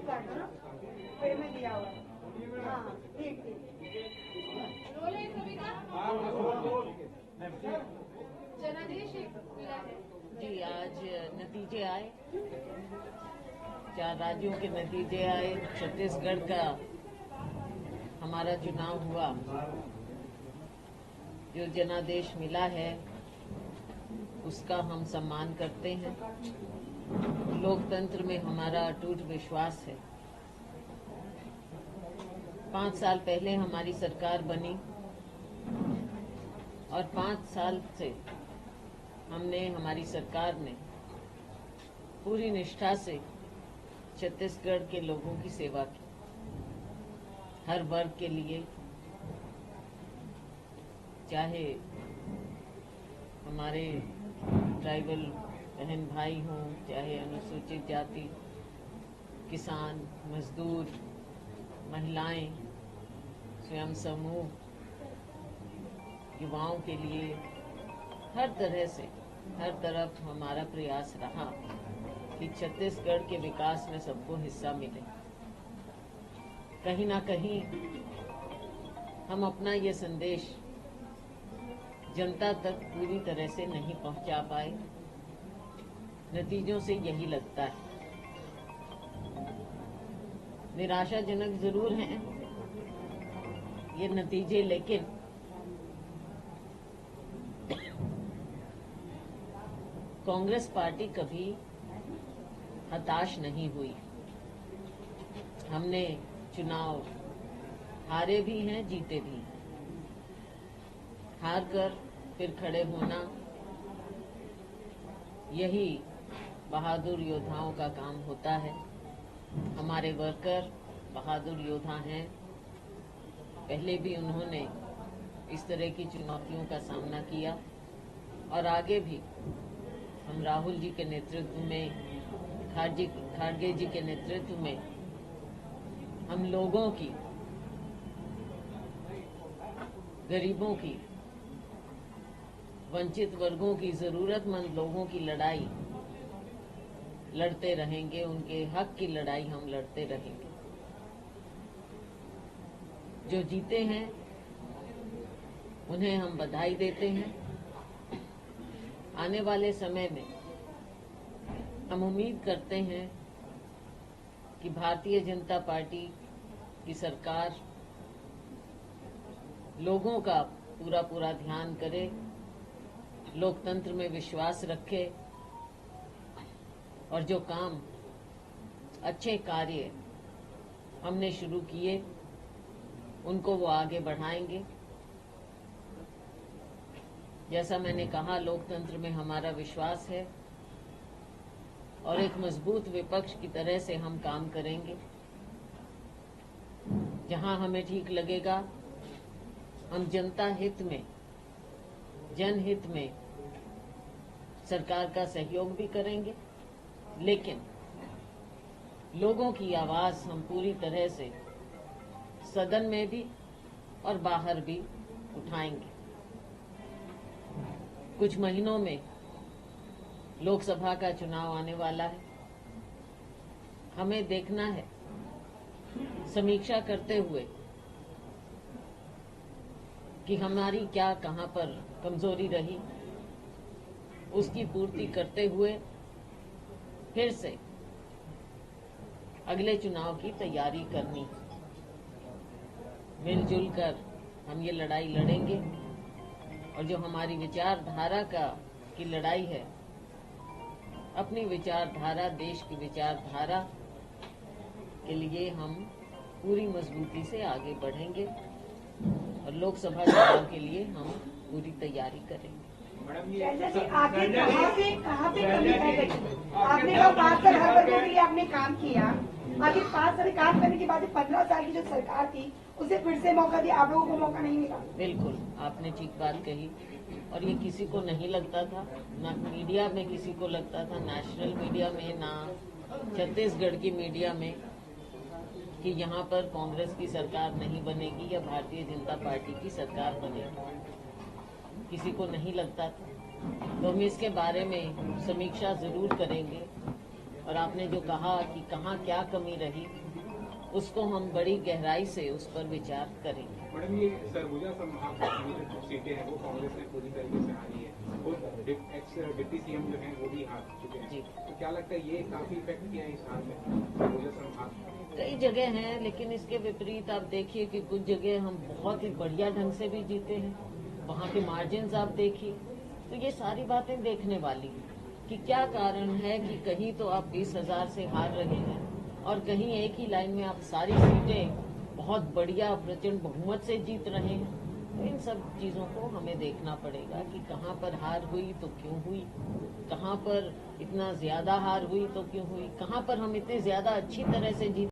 Type का है ना, पेड़ में दिया हुआ है। हाँ ठीक ठीक। जनादेश मिला है जी। आज नतीजे आए, 4 राज्यों के नतीजे आए। छत्तीसगढ़ का हमारा चुनाव हुआ, जो जनादेश मिला है उसका हम सम्मान करते हैं। लोकतंत्र में हमारा अटूट विश्वास है। 5 साल पहले हमारी सरकार बनी और 5 साल से हमारी सरकार ने पूरी निष्ठा से छत्तीसगढ़ के लोगों की सेवा की। हर वर्ग के लिए, चाहे हमारे ट्राइबल बहन भाई हों, चाहे अनुसूचित जाति, किसान, मजदूर, महिलाएं, स्वयं समूह, युवाओं के लिए हर तरह से, हर तरफ हमारा प्रयास रहा कि छत्तीसगढ़ के विकास में सबको हिस्सा मिले। कहीं ना कहीं हम अपना ये संदेश जनता तक पूरी तरह से नहीं पहुंचा पाए। नतीजों से यही लगता है। निराशाजनक जरूर हैं ये नतीजे, लेकिन कांग्रेस पार्टी कभी हताश नहीं हुई। हमने चुनाव हारे भी हैं, जीते भी हैं। हार कर फिर खड़े होना, यही बहादुर योद्धाओं का काम होता है। हमारे वर्कर बहादुर योद्धा हैं। पहले भी उन्होंने इस तरह की चुनौतियों का सामना किया और आगे भी हम राहुल जी के नेतृत्व में, खाड़गे जी के नेतृत्व में हम लोगों की, गरीबों की, वंचित वर्गों की, जरूरतमंद लोगों की लड़ाई लड़ते रहेंगे। उनके हक की लड़ाई हम लड़ते रहेंगे। जो जीते हैं उन्हें हम बधाई देते हैं। आने वाले समय में हम उम्मीद करते हैं कि भारतीय जनता पार्टी की सरकार लोगों का पूरा पूरा ध्यान करे, लोकतंत्र में विश्वास रखे और जो काम, अच्छे कार्य हमने शुरू किए उनको वो आगे बढ़ाएंगे। जैसा मैंने कहा, लोकतंत्र में हमारा विश्वास है और एक मजबूत विपक्ष की तरह से हम काम करेंगे। जहां हमें ठीक लगेगा हम जनता हित में, जनहित में सरकार का सहयोग भी करेंगे, लेकिन लोगों की आवाज हम पूरी तरह से सदन में भी और बाहर भी उठाएंगे। कुछ महीनों में लोकसभा का चुनाव आने वाला है। हमें देखना है, समीक्षा करते हुए, कि हमारी क्या, कहां पर कमजोरी रही, उसकी पूर्ति करते हुए फिर से अगले चुनाव की तैयारी करनी। मिलजुल कर हम ये लड़ाई लड़ेंगे और जो हमारी विचारधारा की लड़ाई है, अपनी विचारधारा, देश की विचारधारा के लिए हम पूरी मजबूती से आगे बढ़ेंगे और लोकसभा चुनाव के लिए हम पूरी तैयारी करेंगे। जैसे आगे कहाँ पे कमी रह गई? आपने कहा 5 साल हर वर्गों के लिए आपने काम किया, आखिर 5 साल काम करने के बाद 15 साल की जो सरकार थी उसे फिर से मौका दिया, आप लोगों को मौका नहीं मिला। बिल्कुल, आपने ठीक बात कही और ये किसी को नहीं लगता था, ना मीडिया में किसी को लगता था, नेशनल मीडिया में, ना छत्तीसगढ़ की मीडिया में, कि यहाँ पर कांग्रेस की सरकार नहीं बनेगी या भारतीय जनता पार्टी की सरकार बनेगी। किसी को नहीं लगता था। तो हम इसके बारे में समीक्षा जरूर करेंगे और आपने जो कहा कि कहाँ क्या कमी रही, उसको हम बड़ी गहराई से उस पर विचार करेंगे। मैडम, ये सरगुजा संभाग की जो सीटें हैं वो कांग्रेस ने पूरी तरीके से हारी है और एक्स डिप्टी सीएम जो हैं वो भी हार चुके हैं। जी। तो क्या लगता है ये काफी इफेक्ट किया है इस हार में सरगुजा संभाग? कई जगह हैं, लेकिन इसके विपरीत आप देखिए कि कुछ जगह हम बहुत ही बढ़िया ढंग से भी जीते हैं, वहाँ के मार्जिन आप देखिए। तो ये सारी बातें देखने वाली हैं कि क्या कारण है कि कहीं तो आप 20,000 से हार रहे हैं और कहीं एक ही लाइन में आप सारी सीटें बहुत बढ़िया प्रचंड बहुमत से जीत रहे हैं। तो इन सब चीजों को हमें देखना पड़ेगा कि कहाँ पर हार हुई तो क्यों हुई, कहाँ पर इतना ज्यादा हार हुई तो क्यों हुई, कहाँ पर हम इतने ज्यादा अच्छी तरह से जीते